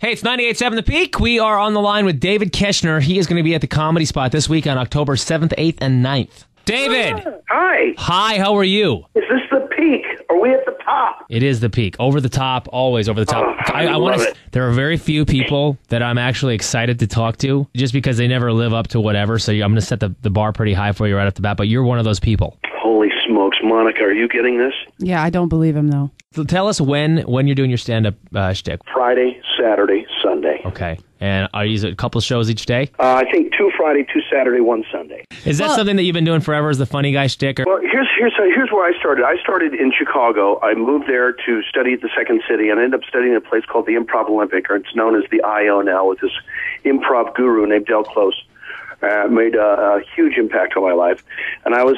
Hey, it's 98.7 The Peak. We are on the line with David Koechner. He is going to be at the Comedy Spot this week on October 7th, 8th, and 9th. David! Hi. Hi, how are you? Is this the peak? Are we at the top? It is the peak. Over the top, always over the top. Oh, I love it. There are very few people that I'm actually excited to talk to just because they never live up to whatever. So I'm going to set the bar pretty high for you right off the bat, but you're one of those people. Holy smokes, Monica, are you getting this? Yeah, I don't believe him, though. So tell us when you're doing your stand-up shtick. Friday, Saturday, Sunday. Okay. And are you a couple shows each day? I think 2 Friday, 2 Saturday, 1 Sunday. Is that something that you've been doing forever as the funny guy shtick? Or? Well, here's where I started. I started in Chicago. I moved there to study at the Second City, and I ended up studying at a place called the Improv Olympic, or it's known as the IO now, with this improv guru named Del Close. Made a huge impact on my life. And I was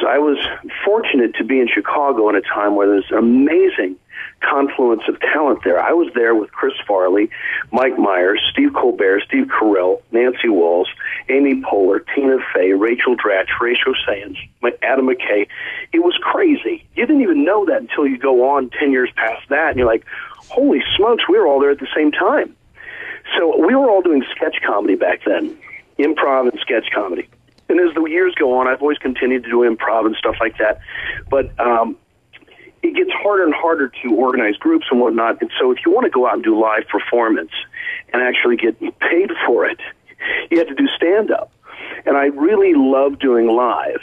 fortunate to be in Chicago in a time where there's an amazing confluence of talent there. I was there with Chris Farley, Mike Myers, Steve Colbert, Steve Carell, Nancy Walls, Amy Poehler, Tina Fey, Rachel Dratch, Horatio Sands, Adam McKay. It was crazy. You didn't even know that until you go on 10 years past that, and you're like, holy smokes, we were all there at the same time. So we were all doing sketch comedy back then, improv and sketch comedy. And as the years go on, I've always continued to do improv and stuff like that. But it gets harder and harder to organize groups and whatnot. And so if you want to go out and do live performance and actually get paid for it, you have to do stand-up. And I really love doing live.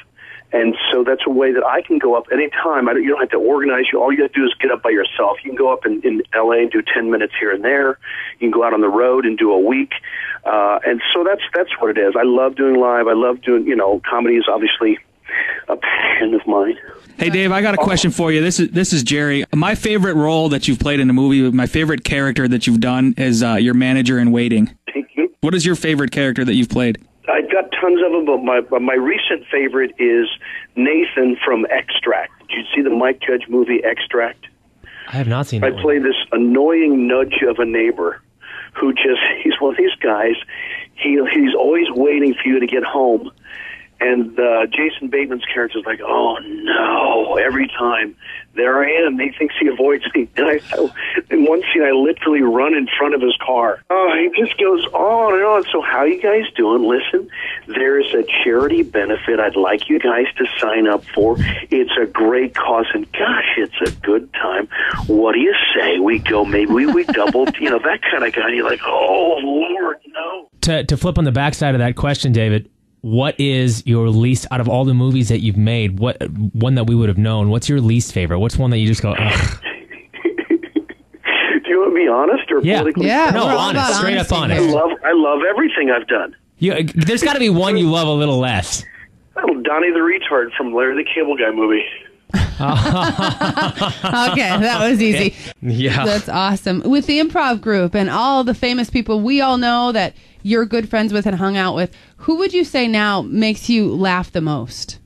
And so that's a way that I can go up anytime. You don't have to organize. All you have to do is get up by yourself. You can go up in L.A. and do 10 minutes here and there. You can go out on the road and do a week. And so that's what it is. I love doing live. I love doing, comedy is obviously a passion of mine. Hey, Dave, I got a question for you. This is Jerry. My favorite role that you've played in a movie, my favorite character that you've done is your manager in Waiting. Thank you. What is your favorite character that you've played? I've got tons of them, but my recent favorite is Nathan from Extract. Did you see the Mike Judge movie Extract? I have not seen that. I play this annoying nudge of a neighbor who he's one of these guys. He's always waiting for you to get home. And Jason Bateman's character is like, oh, no, every time. There I am. He thinks he avoids me. And in one scene, I literally run in front of his car. Oh, he just goes on and on. So how you guys doing? Listen, there's a charity benefit I'd like you guys to sign up for. It's a great cause, and gosh, it's a good time. What do you say we go, maybe we double, that kind of guy. And you're like, oh, Lord, no. To flip on the backside of that question, David, what is your least, out of all the movies that you've made, what one that we would have known, what's your least favorite? What's one that you just go, ugh? Do you want to be honest or politically? Yeah, no, honest, straight up honest. I love everything I've done. There's got to be one you love a little less. Oh, Donnie the Retard from Larry the Cable Guy movie. Okay, that was easy. Yeah. That's awesome. With the improv group and all the famous people we all know that you're good friends with and hung out with, who would you say now makes you laugh the most?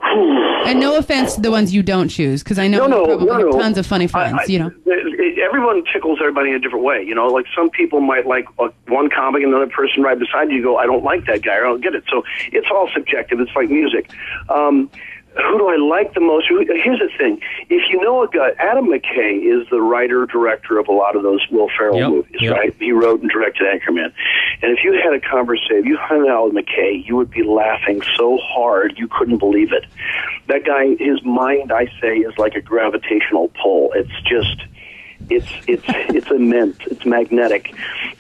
And no offense to the ones you don't choose, because I know you probably have tons of funny friends. Everyone tickles everybody in a different way. Like some people might like one comic, and another person right beside you go, I don't like that guy, or I don't get it. So it's all subjective. It's like music. Who do I like the most? Here's the thing. If you know a guy, Adam McKay is the writer-director of a lot of those Will Ferrell movies, right? He wrote and directed Anchorman. And if you had a conversation, if you hung out with McKay, you would be laughing so hard you couldn't believe it. That guy, his mind, I say, is like a gravitational pull. It's just... It's immense. It's magnetic.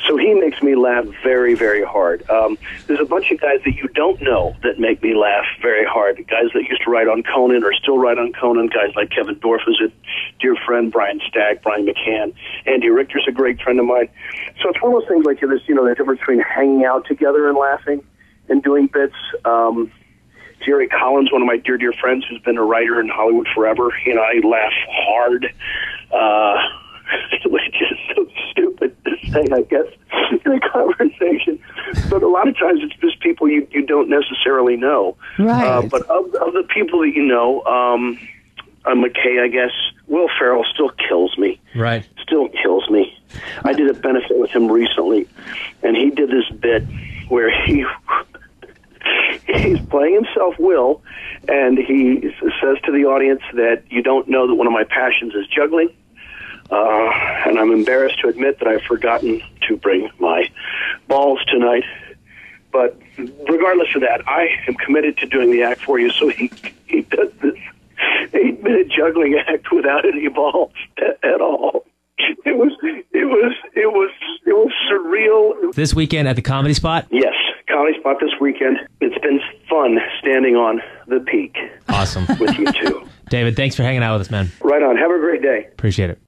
So he makes me laugh very, very hard. There's a bunch of guys that you don't know that make me laugh very hard. Guys that used to write on Conan or still write on Conan. Guys like Kevin Dorff, who's a dear friend, Brian Stagg, Brian McCann. Andy Richter's a great friend of mine. So it's one of those things like this, the difference between hanging out together and laughing and doing bits. Jerry Collins, one of my dear, dear friends who's been a writer in Hollywood forever. I laugh hard. Which is so stupid to say, I guess, in a conversation. But a lot of times it's just people you don't necessarily know. Right. But of the people that you know, McKay, I guess, Will Ferrell still kills me. Right. Still kills me. I did a benefit with him recently, and he did this bit where he's playing himself, Will, and he says to the audience that you don't know that one of my passions is juggling. And I'm embarrassed to admit that I've forgotten to bring my balls tonight. But regardless of that, I am committed to doing the act for you. So he does this 8-minute juggling act without any balls at all. It was surreal. This weekend at the Comedy Spot? Yes, Comedy Spot this weekend. It's been fun standing on the peak. Awesome. With you two. David, thanks for hanging out with us, man. Right on. Have a great day. Appreciate it.